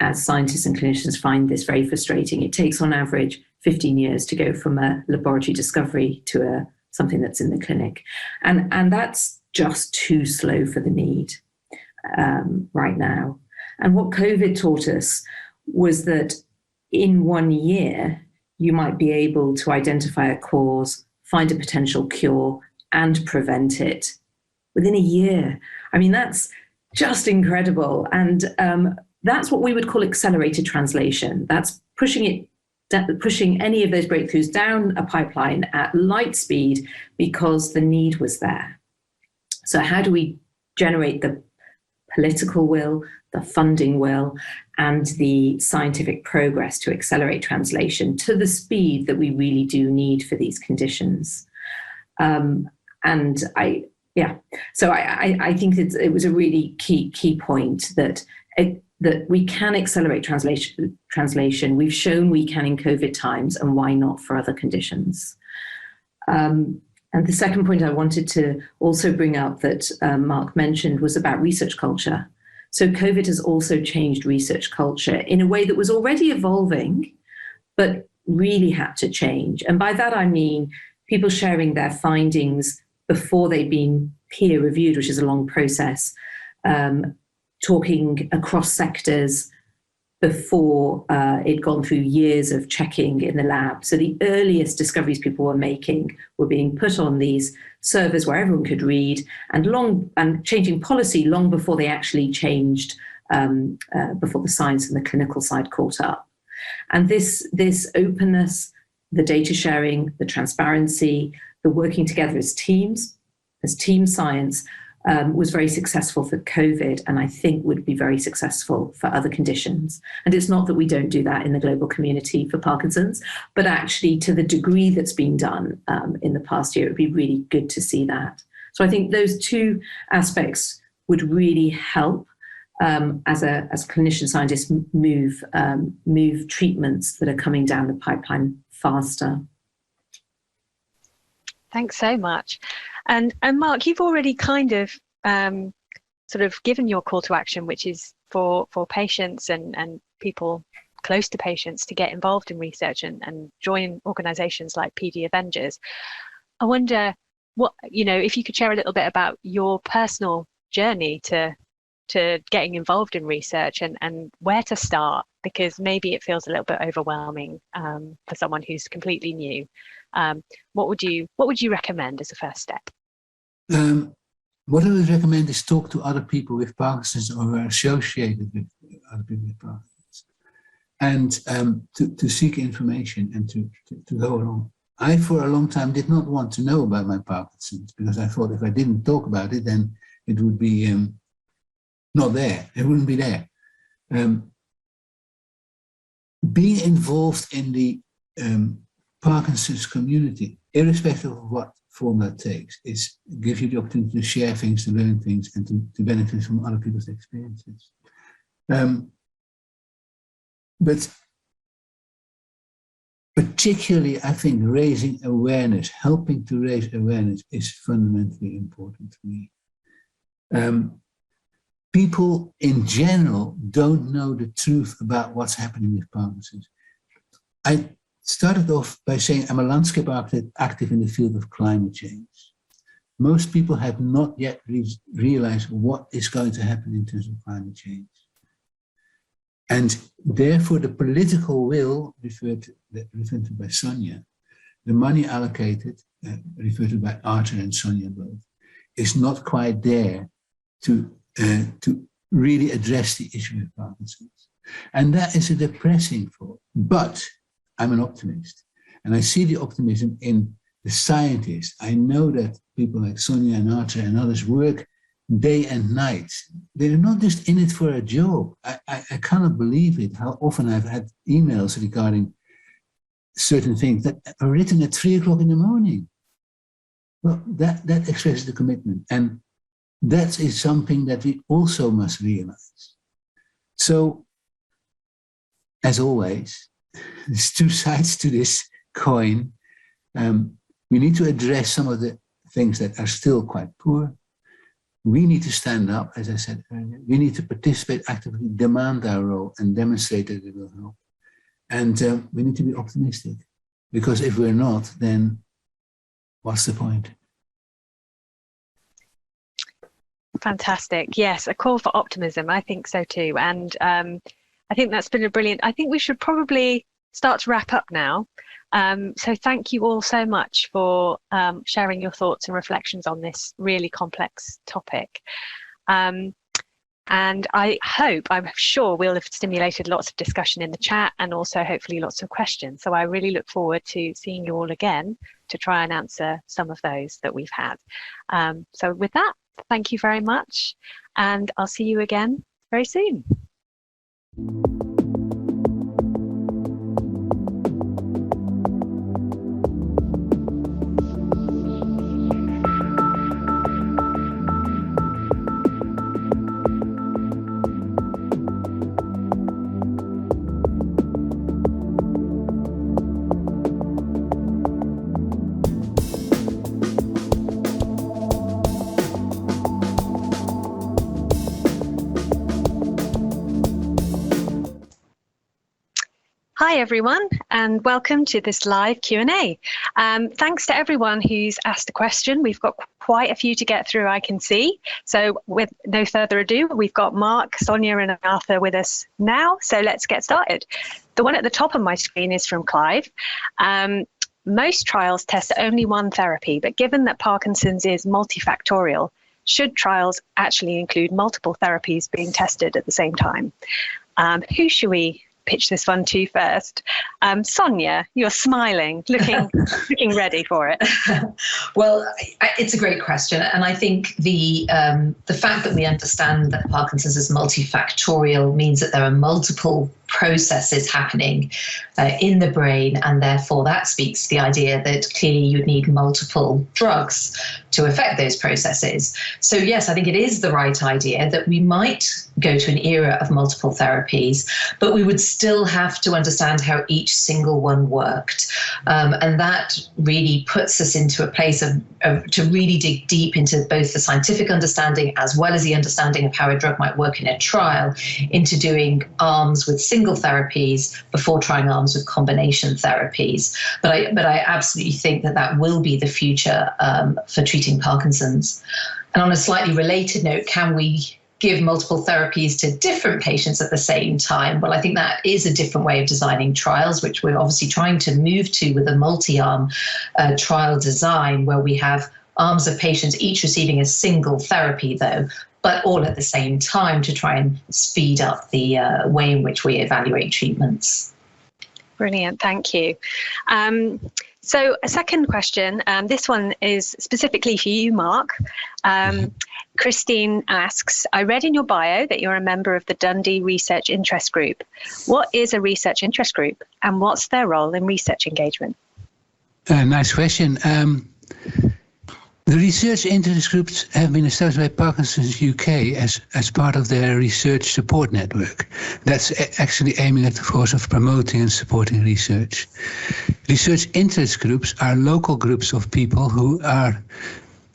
as scientists and clinicians find this very frustrating. It takes on average 15 years to go from a laboratory discovery to something that's in the clinic. And that's just too slow for the need right now. And what COVID taught us was that in 1 year, you might be able to identify a cause, find a potential cure, and prevent it within a year. I mean, that's just incredible. And that's what we would call accelerated translation. That's pushing any of those breakthroughs down a pipeline at light speed because the need was there. So how do we generate the political will, the funding will, and the scientific progress to accelerate translation to the speed that we really do need for these conditions? So I think it was a really key point that we can accelerate translation. We've shown we can in COVID times, and why not for other conditions? And the second point I wanted to also bring up that Marc mentioned was about research culture. So COVID has also changed research culture in a way that was already evolving, but really had to change. And by that, I mean people sharing their findings before they've been peer reviewed, which is a long process, talking across sectors before it'd gone through years of checking in the lab. So the earliest discoveries people were making were being put on these servers where everyone could read, and changing policy long before they actually changed, before the science and the clinical side caught up. And this openness, the data sharing, the transparency, the working together as teams, as team science, was very successful for COVID, and I think would be very successful for other conditions. And it's not that we don't do that in the global community for Parkinson's, but actually to the degree that's been done in the past year, it would be really good to see that. So I think those two aspects would really help as clinician scientists move treatments that are coming down the pipeline faster. Thanks so much. And Marc, you've already kind of sort of given your call to action, which is for patients and people close to patients to get involved in research and join organizations like PD Avengers. I wonder if you could share a little bit about your personal journey to getting involved in research and where to start, because maybe it feels a little bit overwhelming for someone who's completely new. What would you recommend as a first step? What I would recommend is talk to other people with Parkinson's or who are associated with other people with Parkinson's, and to seek information and to go along. I, for a long time, did not want to know about my Parkinson's because I thought if I didn't talk about it, then it would be not there. It wouldn't be there. Being involved in the Parkinson's community, irrespective of what form that takes, gives you the opportunity to share things, to learn things, and to benefit from other people's experiences. But particularly, I think raising awareness, helping to raise awareness is fundamentally important to me. People in general don't know the truth about what's happening with Parkinson's. I started off by saying I'm a landscape architect active in the field of climate change. Most people have not yet realized what is going to happen in terms of climate change. And therefore, the political will, referred to by Sonia, the money allocated, referred to by Arthur and Sonia both, is not quite there to really address the issue of Parkinson's. And that is a depressing thought. But I'm an optimist. And I see the optimism in the scientists. I know that people like Sonia and Arthur and others work day and night. They're not just in it for a job. I cannot believe it, how often I've had emails regarding certain things that are written at 3 o'clock in the morning. Well, that expresses the commitment. And that is something that we also must realize. So, as always, there's two sides to this coin. We need to address some of the things that are still quite poor. We need to stand up, as I said earlier. We need to participate actively, demand our role, and demonstrate that it will help. And we need to be optimistic, because if we're not, then what's the point? Fantastic. Yes, a call for optimism. I think so too. And I think that's been a brilliant. I think we should probably start to wrap up now. So thank you all so much for sharing your thoughts and reflections on this really complex topic. And I'm sure we'll have stimulated lots of discussion in the chat and also hopefully lots of questions. So I really look forward to seeing you all again to try and answer some of those that we've had. So with that, thank you very much. And I'll see you again very soon. Hi everyone, and welcome to this live Q&A. Thanks to everyone who's asked a question. We've got quite a few to get through, I can see. So with no further ado, we've got Marc, Sonia and Arthur with us now. So let's get started. The one at the top of my screen is from Clive. Most trials test only one therapy, but given that Parkinson's is multifactorial, should trials actually include multiple therapies being tested at the same time? Who should we pitch this one to first? Sonia, you're smiling, looking ready for it. Well, it's a great question, and I think the fact that we understand that Parkinson's is multifactorial means that there are multiple processes happening in the brain, and therefore that speaks to the idea that clearly you'd need multiple drugs to affect those processes. So yes, I think it is the right idea that we might go to an era of multiple therapies, but we would still have to understand how each single one worked. And that really puts us into a place of to really dig deep into both the scientific understanding as well as the understanding of how a drug might work in a trial, into doing arms with single therapies before trying arms with combination therapies. But I absolutely think that will be the future for treating Parkinson's. And on a slightly related note, can we give multiple therapies to different patients at the same time? Well, I think that is a different way of designing trials, which we're obviously trying to move to with a multi-arm trial design, where we have arms of patients each receiving a single therapy, though, but all at the same time, to try and speed up the way in which we evaluate treatments. Brilliant, thank you. So a second question, this one is specifically for you, Marc. Christine asks, I read in your bio that you're a member of the Dundee Research Interest Group. What is a research interest group, and what's their role in research engagement? Nice question. The research interest groups have been established by Parkinson's UK as part of their research support network. That's actually aiming at the force of promoting and supporting research. Research interest groups are local groups of people who are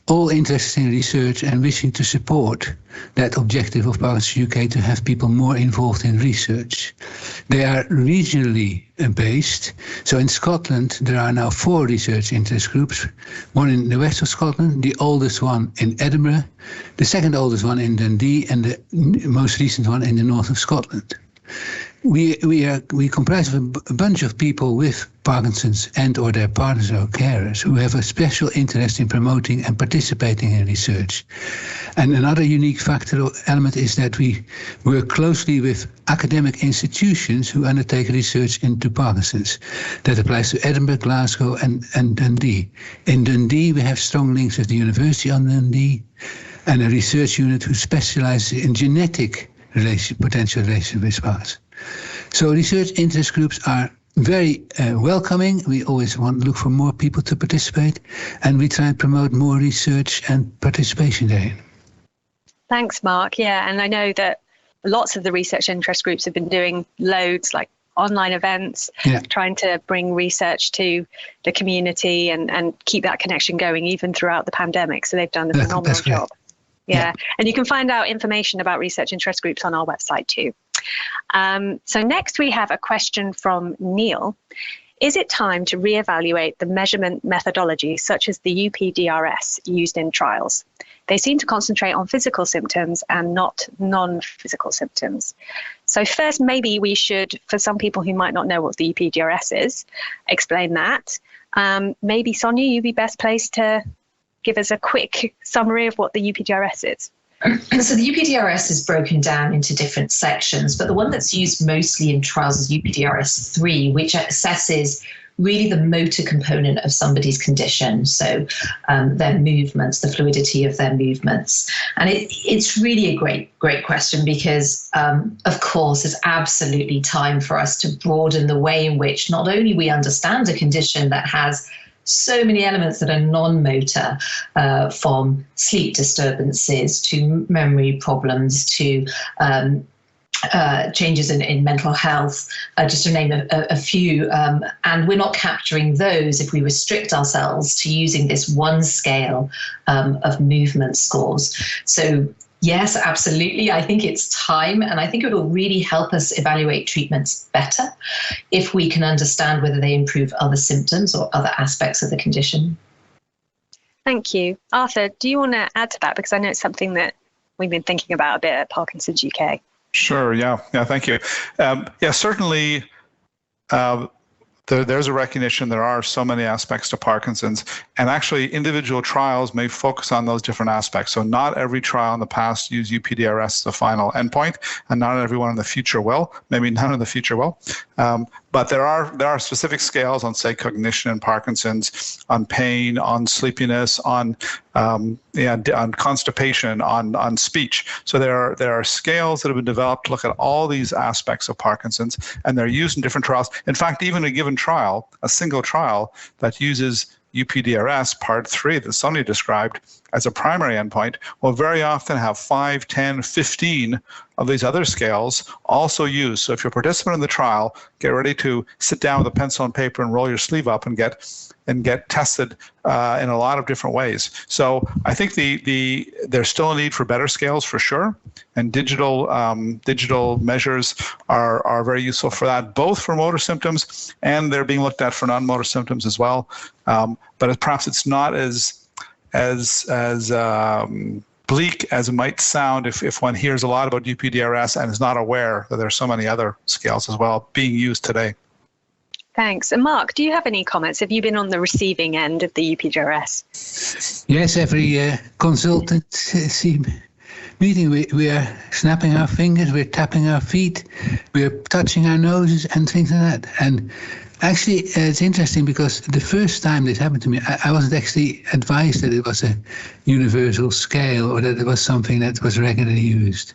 all interested in research and wishing to support that objective of Parkinson's UK to have people more involved in research. They are regionally based. So in Scotland, there are now 4 research interest groups, one in the west of Scotland, the oldest one in Edinburgh, the second oldest one in Dundee, and the most recent one in the north of Scotland. We comprise of a bunch of people with Parkinson's and or their partners or carers who have a special interest in promoting and participating in research. And another unique factor or element is that we work closely with academic institutions who undertake research into Parkinson's. That applies to Edinburgh, Glasgow, and Dundee. In Dundee, we have strong links with the University of Dundee and a want unit who specializes in genetic potential relations with Parkinson's. So research interest groups are very welcoming. We always want to look for more people to participate, and we try and promote more research and participation therein. Thanks, Marc. Yeah, and I know that lots of the research interest groups have been doing loads like online events, trying to bring research to the community and keep that connection going even throughout the pandemic. So they've done a phenomenal job. Yeah, and you can find out information about research interest groups on our website too. So next we have a question from Neil. Is it time to reevaluate the measurement methodology such as the UPDRS used in trials? They seem to concentrate on physical symptoms and not non-physical symptoms. So first, maybe we should, for some people who might not know what the UPDRS is, explain that. Maybe Sonia, you'd be best placed to give us a quick summary of what the UPDRS is. So the UPDRS is broken down into different sections, but the one that's used mostly in trials is UPDRS 3, which assesses really the motor component of somebody's condition. So their movements, the fluidity of their movements. And it's really a great question because, of course, it's absolutely time for us to broaden the way in which not only we understand a condition that has so many elements that are non-motor, from sleep disturbances to memory problems to changes in mental health, just to name a few. And we're not capturing those if we restrict ourselves to using this one scale of movement scores. So yes, absolutely. I think it's time, and I think it will really help us evaluate treatments better if we can understand whether they improve other symptoms or other aspects of the condition. Thank you. Arthur, do you want to add to that? Because I know it's something that we've been thinking about a bit at Parkinson's UK. Sure, yeah, thank you. Certainly, there's a recognition there are so many aspects to Parkinson's, and actually individual trials may focus on those different aspects. So not every trial in the past used UPDRS as the final endpoint, and not everyone in the future will. Maybe none in the future will. But there are specific scales on, say, cognition in Parkinson's, on pain, on sleepiness, on constipation, on speech. So there are scales that have been developed to look at all these aspects of Parkinson's, and they're used in different trials. In fact, even a given trial, a single trial that uses UPDRS Part 3 that Sonia described as a primary endpoint will very often have 5, 10, 15 of these other scales also used. So if you're a participant in the trial, get ready to sit down with a pencil and paper and roll your sleeve up and get tested in a lot of different ways. So I think there's still a need for better scales for sure, and digital measures are very useful for that, both for motor symptoms, and they're being looked at for non-motor symptoms as well. But perhaps it's not as bleak as it might sound if one hears a lot about UPDRS and is not aware that there are so many other scales as well being used today. Thanks. And Marc, do you have any comments? Have you been on the receiving end of the UPDRS? Yes, every consultancy meeting we are snapping our fingers, we're tapping our feet, we're touching our noses and things like that. And actually, it's interesting because the first time this happened to me, I wasn't actually advised that it was a universal scale or that it was something that was regularly used.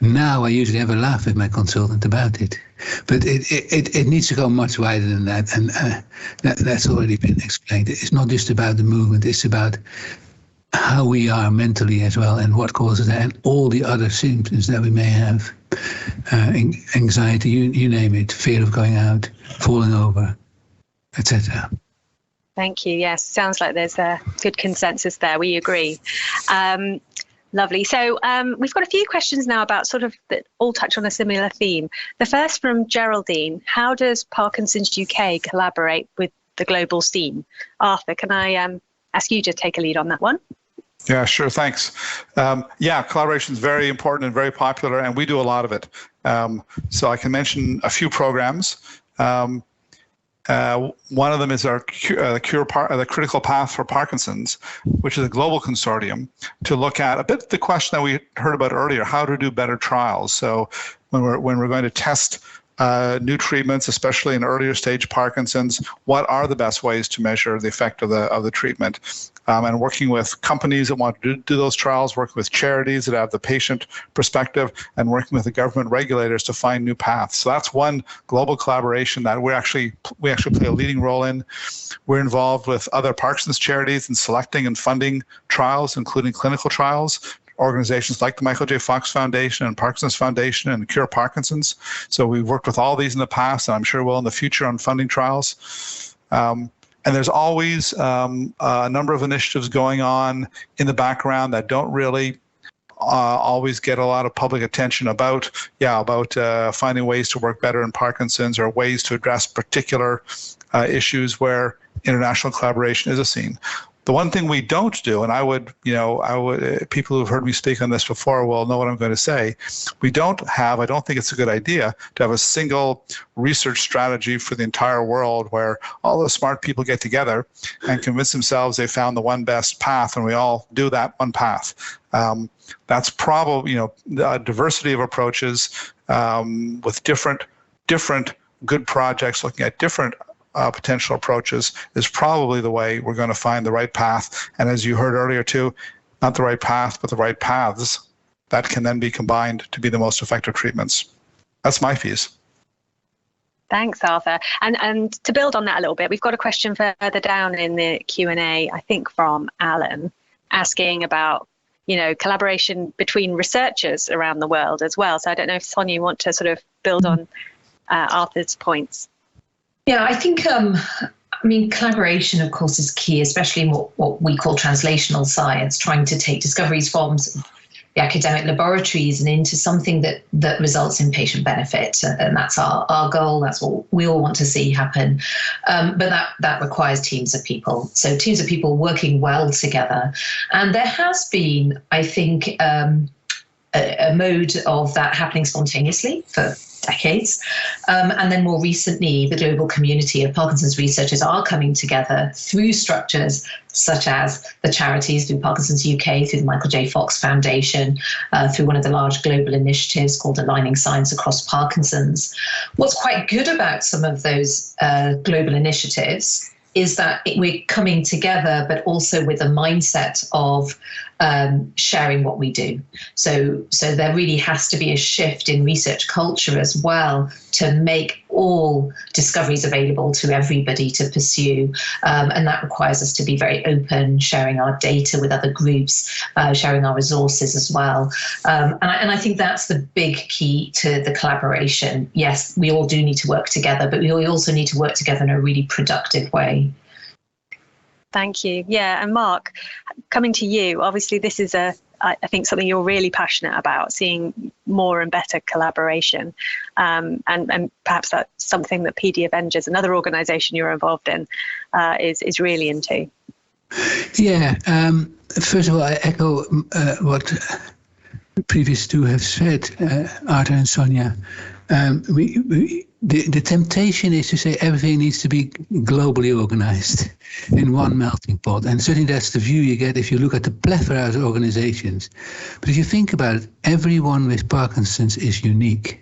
Now I usually have a laugh with my consultant about it. But it needs to go much wider than that, and that's already been explained. It's not just about the movement, it's about how we are mentally as well, and what causes that, and all the other symptoms that we may have, anxiety, you name it, fear of going out, falling over, etc. Thank you. Yes, sounds like there's a good consensus there. We agree. Lovely. So we've got a few questions now about sort of that all touch on a similar theme. The first from Geraldine: how does Parkinson's UK collaborate with the global scene? Arthur, can I ask you to take a lead on that one? Yeah, sure. Thanks. Collaboration is very important and very popular, and we do a lot of it. So I can mention a few programs. One of them is our the Critical Path for Parkinson's, which is a global consortium to look at a bit the question that we heard about earlier: how to do better trials. So when we're going to test new treatments, especially in earlier stage Parkinson's, what are the best ways to measure the effect of the treatment? And working with companies that want to do those trials, working with charities that have the patient perspective, and working with the government regulators to find new paths. So that's one global collaboration that we actually play a leading role in. We're involved with other Parkinson's charities in selecting and funding trials, including clinical trials. Organizations like the Michael J. Fox Foundation and Parkinson's Foundation and Cure Parkinson's. So we've worked with all these in the past, and I'm sure we'll in the future on funding trials. And there's always a number of initiatives going on in the background that don't really always get a lot of public attention about finding ways to work better in Parkinson's, or ways to address particular issues where international collaboration is a scene. The one thing we don't do, and I would, people who've heard me speak on this before will know what I'm going to say. I don't think it's a good idea to have a single research strategy for the entire world where all the smart people get together and convince themselves they found the one best path, and we all do that one path. That's probably, a diversity of approaches with different good projects looking at different potential approaches is probably the way we're going to find the right path. And as you heard earlier too, not the right path, but the right paths that can then be combined to be the most effective treatments. That's my piece. Thanks, Arthur. And to build on that a little bit, we've got a question further down in the Q&A, I think from Alan, asking about, collaboration between researchers around the world as well. So I don't know if Sonia, you want to sort of build on Arthur's points. Yeah, I think, collaboration, of course, is key, especially in what we call translational science, trying to take discoveries from the academic laboratories and into something that results in patient benefit. And that's our goal. That's what we all want to see happen. But that requires teams of people. So teams of people working well together. And there has been, I think, a mode of that happening spontaneously for decades. And then more recently, the global community of Parkinson's researchers are coming together through structures such as the charities, through Parkinson's UK, through the Michael J. Fox Foundation, through one of the large global initiatives called Aligning Science Across Parkinson's. What's quite good about some of those global initiatives is that we're coming together, but also with a mindset of sharing what we do. So there really has to be a shift in research culture as well to make all discoveries available to everybody to pursue. And that requires us to be very open, sharing our data with other groups, sharing our resources as well. And I think that's the big key to the collaboration. Yes, we all do need to work together, but we also need to work together in a really productive way. Thank you. Yeah, and Marc, coming to you, obviously this is I think something you're really passionate about, seeing more and better collaboration. And perhaps that's something that PD Avengers, another organisation you're involved in, is really into. Yeah, first of all, I echo what previous two have said, Arthur and Sonia. The temptation is to say everything needs to be globally organized in one melting pot. And certainly that's the view you get if you look at the plethora of organizations. But if you think about it, everyone with Parkinson's is unique.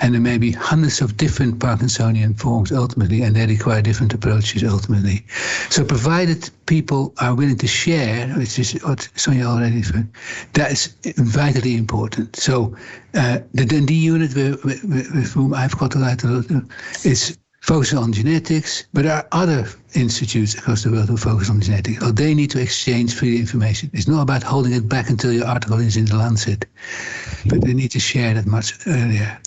And there may be hundreds of different Parkinsonian forms ultimately, and they require different approaches ultimately. So provided people are willing to share, which is what Sonia already said, that is vitally important. So the Dundee unit with whom I've collaborated is focus on genetics, but there are other institutes across the world who focus on genetics. Or they need to exchange free information. It's not about holding it back until your article is in the Lancet, but they need to share that much earlier.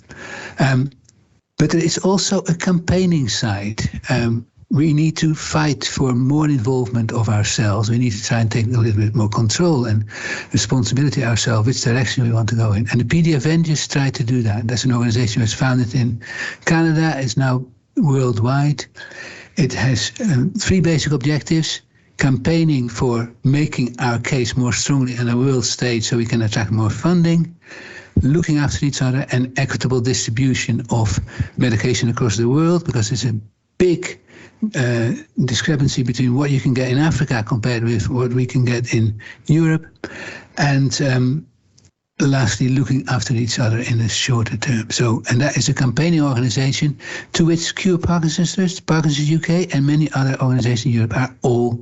But there is also a campaigning side. We need to fight for more involvement of ourselves. We need to try and take a little bit more control and responsibility ourselves, which direction we want to go in. And the PD Avengers try to do that. That's an organization that's founded in Canada, is now worldwide. It has 3 basic objectives: campaigning for making our case more strongly on a world stage so we can attract more funding, looking after each other, and equitable distribution of medication across the world, because there's a big discrepancy between what you can get in Africa compared with what we can get in Europe. And lastly, looking after each other in the shorter term. And that is a campaigning organization to which Cure Parkinson's Trust, Parkinson's UK, and many other organizations in Europe are all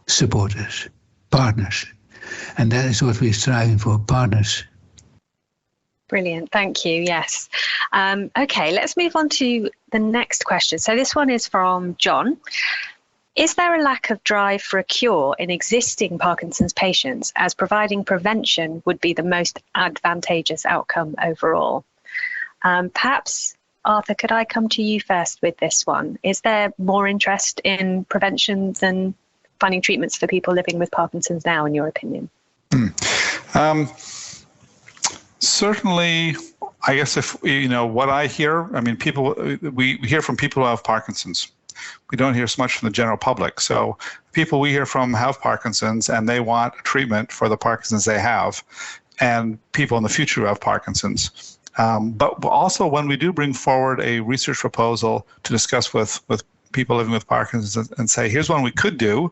supporters, partners. And that is what we're striving for, partners. Brilliant. Thank you. Yes. Okay, let's move on to the next question. So this one is from John. Is there a lack of drive for a cure in existing Parkinson's patients, as providing prevention would be the most advantageous outcome overall? Perhaps, Arthur, could I come to you first with this one? Is there more interest in prevention than finding treatments for people living with Parkinson's now, in your opinion? Certainly, I guess if, what I hear, we hear from people who have Parkinson's. We don't hear so much from the general public. So people we hear from have Parkinson's, and they want treatment for the Parkinson's they have, and people in the future who have Parkinson's. But also when we do bring forward a research proposal to discuss with people living with Parkinson's and say, here's one we could do.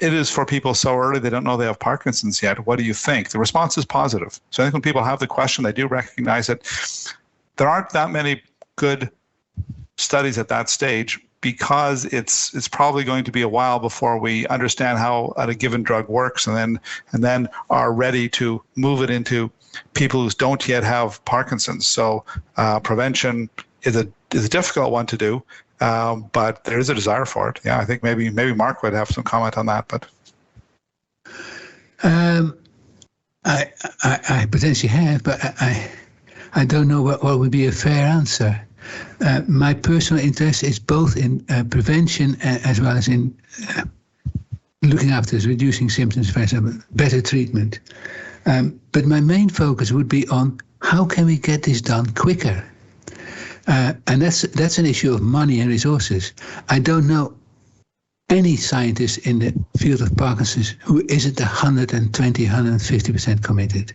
It is for people so early they don't know they have Parkinson's yet. What do you think? The response is positive. So I think when people have the question, they do recognize it. There aren't that many good studies at that stage, because it's probably going to be a while before we understand how a given drug works, and then are ready to move it into people who don't yet have Parkinson's. So prevention is a difficult one to do. But there is a desire for it. Yeah, I think maybe Marc would have some comment on that. But I potentially have, but I don't know what would be a fair answer. My personal interest is both in prevention as well as in looking after reducing symptoms, for example, better treatment. But my main focus would be on how can we get this done quicker. And that's an issue of money and resources. I don't know any scientist in the field of Parkinson's who isn't 120, 150% committed.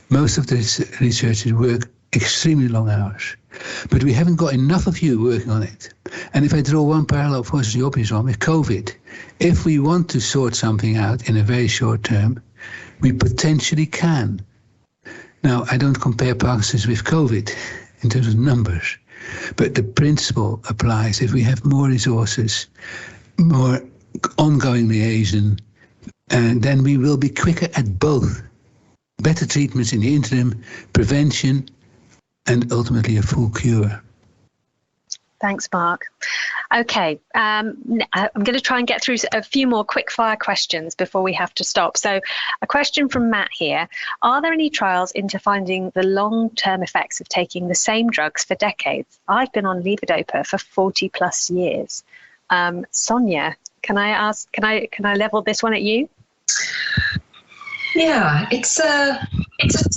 Most of the researchers work extremely long hours, but we haven't got enough of you working on it. And if I draw one parallel, of course, the obvious one with COVID, if we want to sort something out in a very short term, we potentially can. Now, I don't compare Parkinson's with COVID in terms of numbers, but the principle applies. If we have more resources, more ongoing liaison, and then we will be quicker at both. Better treatments in the interim, prevention, and ultimately a full cure. Thanks, Marc. Okay, I'm going to try and get through a few more quick-fire questions before we have to stop. So a question from Matt here. Are there any trials into finding the long-term effects of taking the same drugs for decades? I've been on levodopa for 40 plus years. Sonia, can I level this one at you? Yeah, it's a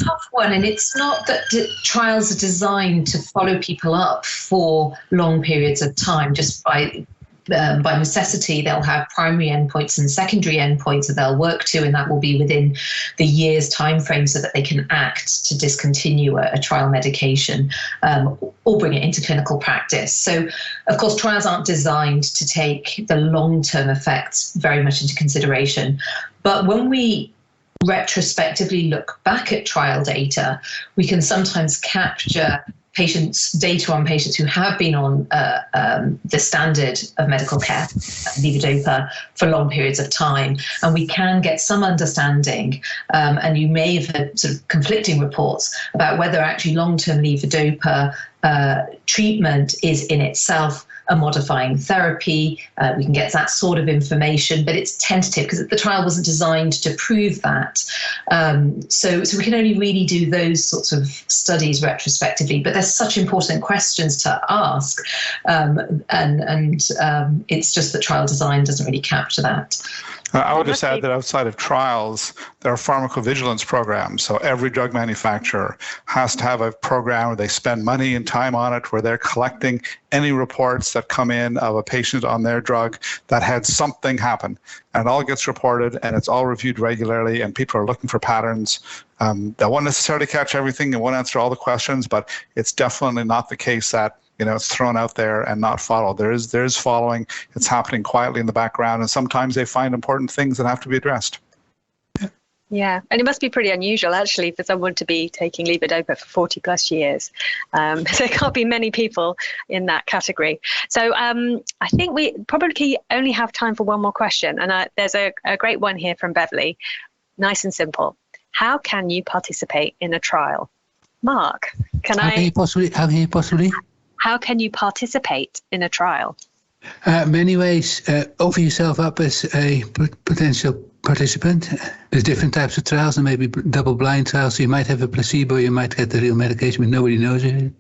tough one, and it's not that trials are designed to follow people up for long periods of time. Just by necessity, they'll have primary endpoints and secondary endpoints that they'll work to, and that will be within the year's time frame so that they can act to discontinue a trial medication or bring it into clinical practice. So, of course, trials aren't designed to take the long-term effects very much into consideration. But when we retrospectively look back at trial data, we can sometimes capture patients, data on patients who have been on the standard of medical care, levodopa, for long periods of time. And we can get some understanding, and you may have had sort of conflicting reports about whether actually long-term levodopa treatment is in itself a modifying therapy. We can get that sort of information, but it's tentative because the trial wasn't designed to prove that. So we can only really do those sorts of studies retrospectively, but there's such important questions to ask. And it's just that trial design doesn't really capture that. I would just add that outside of trials, there are pharmacovigilance programs. So every drug manufacturer has to have a program where they spend money and time on it, where they're collecting any reports that come in of a patient on their drug that had something happen. And it all gets reported, and it's all reviewed regularly, and people are looking for patterns. That won't necessarily catch everything and won't answer all the questions, but it's definitely not the case that it's thrown out there and not followed. There is following. It's happening quietly in the background, and sometimes they find important things that have to be addressed. Yeah, and it must be pretty unusual, actually, for someone to be taking levodopa for 40 plus years. So there can't be many people in that category. So I think we probably only have time for one more question. And there's a great one here from Beverly. Nice and simple. How can you participate in a trial? Marc, How can you participate in a trial? Many ways. Offer yourself up as a potential participant. There's different types of trials, and maybe double-blind trials. So you might have a placebo, you might get the real medication, but nobody knows it.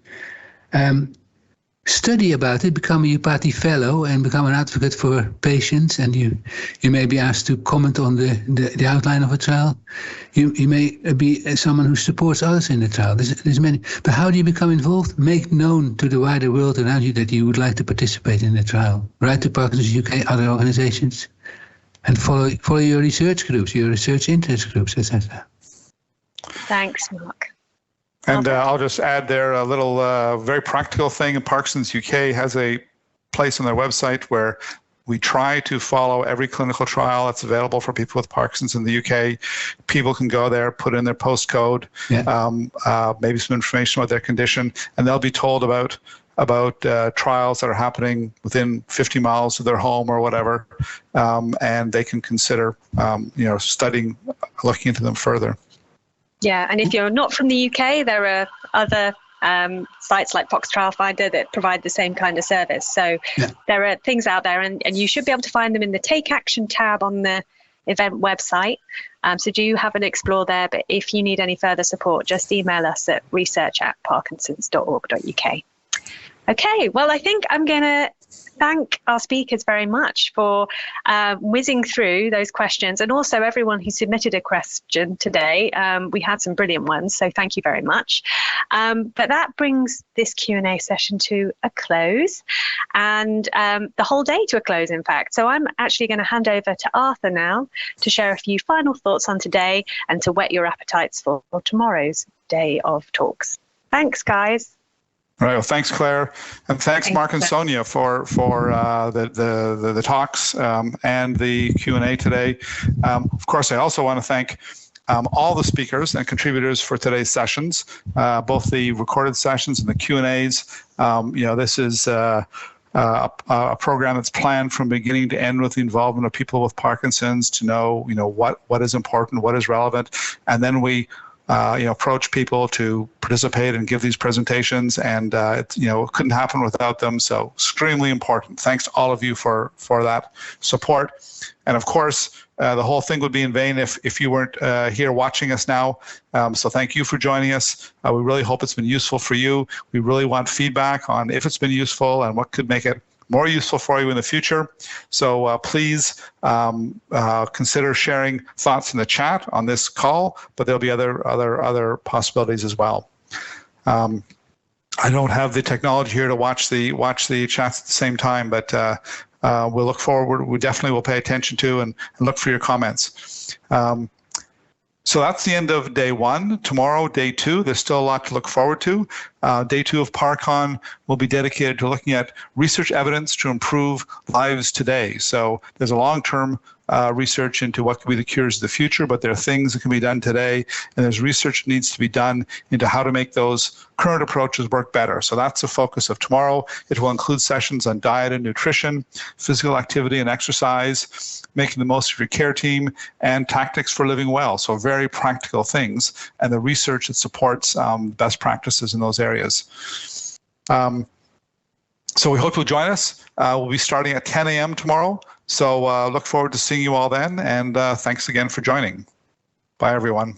Study about it, become a UPATI fellow, and become an advocate for patients. And you may be asked to comment on the outline of a trial. You may be someone who supports others in the trial. There's many. But how do you become involved? Make known to the wider world around you that you would like to participate in the trial. Write to Parkinson's UK, other organizations, and follow your research groups, your research interest groups, etc. Thanks, Marc. And I'll just add there a little very practical thing. Parkinson's UK has a place on their website where we try to follow every clinical trial that's available for people with Parkinson's in the UK. People can go there, put in their postcode, maybe some information about their condition, and they'll be told about trials that are happening within 50 miles of their home or whatever, and they can consider studying, looking into them further. Yeah, and if you're not from the UK, there are other sites like Fox Trial Finder that provide the same kind of service. So there are things out there, and you should be able to find them in the Take Action tab on the event website. So do have an explore there, but if you need any further support, just email us at research@parkinsons.org.uk. Okay, well, I think I'm going to thank our speakers very much for whizzing through those questions, and also everyone who submitted a question today. We had some brilliant ones, so thank you very much. But that brings this Q&A session to a close, and the whole day to a close, in fact. So I'm actually going to hand over to Arthur now to share a few final thoughts on today and to whet your appetites for tomorrow's day of talks. Thanks, guys. All right. Well, thanks, Claire, and thanks, Marc and Sonia, for the talks and the Q&A today. Of course, I also want to thank all the speakers and contributors for today's sessions, both the recorded sessions and the Q&As. This is a program that's planned from beginning to end with the involvement of people with Parkinson's to know, what is important, what is relevant, and then we approach people to participate and give these presentations, and it couldn't happen without them. So extremely important. Thanks to all of you for that support. And of course, the whole thing would be in vain if you weren't here watching us now. So thank you for joining us. We really hope it's been useful for you. We really want feedback on if it's been useful and what could make it more useful for you in the future. So please consider sharing thoughts in the chat on this call, but there'll be other possibilities as well. I don't have the technology here to watch the chats at the same time, but we'll look forward. We definitely will pay attention to and look for your comments. So that's the end of day one. Tomorrow, day two, there's still a lot to look forward to. Day two of PARCon will be dedicated to looking at research evidence to improve lives today. So there's a long-term research into what could be the cures of the future, but there are things that can be done today, and there's research that needs to be done into how to make those current approaches work better. So that's the focus of tomorrow. It will include sessions on diet and nutrition, physical activity and exercise, making the most of your care team, and tactics for living well. So very practical things, and the research that supports best practices in those areas. So we hope you'll join us. We'll be starting at 10 a.m. tomorrow. So look forward to seeing you all then, and thanks again for joining. Bye, everyone.